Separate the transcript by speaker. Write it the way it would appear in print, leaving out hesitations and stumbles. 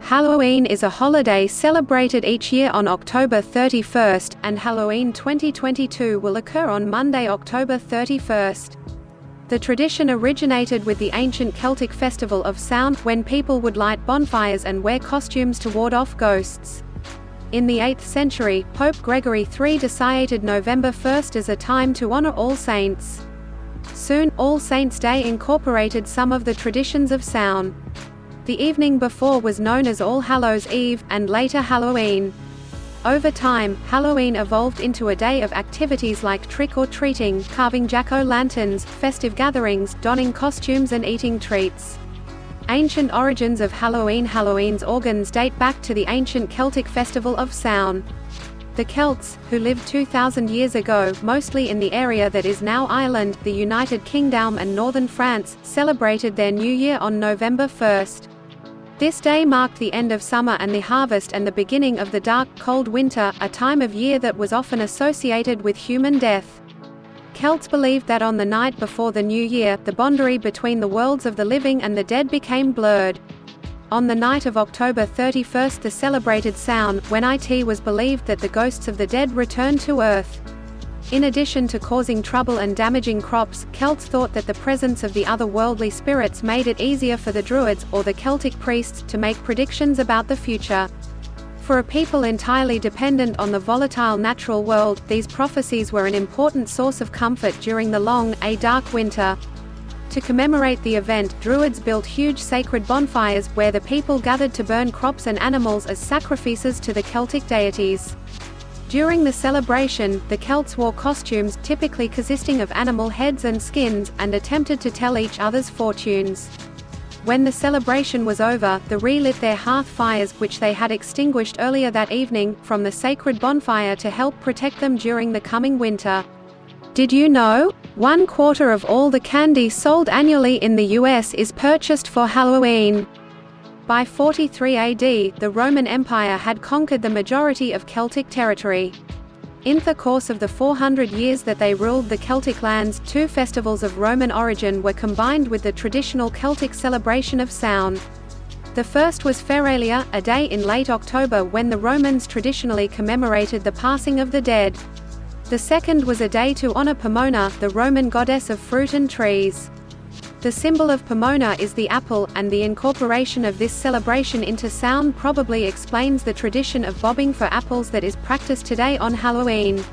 Speaker 1: Halloween is a holiday celebrated each year on October 31st, and Halloween 2022 will occur on Monday, October 31st. The tradition originated with the ancient Celtic festival of Samhain, when people would light bonfires and wear costumes to ward off ghosts. In the 8th century, Pope Gregory III designated November 1st as a time to honor All Saints. Soon, All Saints' Day incorporated some of the traditions of Samhain. The evening before was known as All Hallows' Eve, and later Halloween. Over time, Halloween evolved into a day of activities like trick-or-treating, carving jack-o'-lanterns, festive gatherings, donning costumes and eating treats. Ancient origins of Halloween's origins date back to the ancient Celtic festival of Samhain. The Celts, who lived 2,000 years ago, mostly in the area that is now Ireland, the United Kingdom and northern France, celebrated their New Year on November 1st. This day marked the end of summer and the harvest and the beginning of the dark, cold winter, a time of year that was often associated with human death. Celts believed that on the night before the New Year, the boundary between the worlds of the living and the dead became blurred. On the night of October 31st, the celebrated Samhain, when it was believed that the ghosts of the dead returned to Earth. In addition to causing trouble and damaging crops, Celts thought that the presence of the otherworldly spirits made it easier for the Druids, or the Celtic priests, to make predictions about the future. For a people entirely dependent on the volatile natural world, these prophecies were an important source of comfort during the long, dark winter. To commemorate the event, Druids built huge sacred bonfires, where the people gathered to burn crops and animals as sacrifices to the Celtic deities. During the celebration, the Celts wore costumes, typically consisting of animal heads and skins, and attempted to tell each other's fortunes. When the celebration was over, they relit their hearth fires, which they had extinguished earlier that evening, from the sacred bonfire to help protect them during the coming winter. Did you know? 1/4 of all the candy sold annually in the US is purchased for Halloween. By 43 AD, the Roman Empire had conquered the majority of Celtic territory. In the course of the 400 years that they ruled the Celtic lands, 2 festivals of Roman origin were combined with the traditional Celtic celebration of Samhain. The first was Feralia, a day in late October when the Romans traditionally commemorated the passing of the dead. The second was a day to honor Pomona, the Roman goddess of fruit and trees. The symbol of Pomona is the apple, and the incorporation of this celebration into Samhain probably explains the tradition of bobbing for apples that is practiced today on Halloween.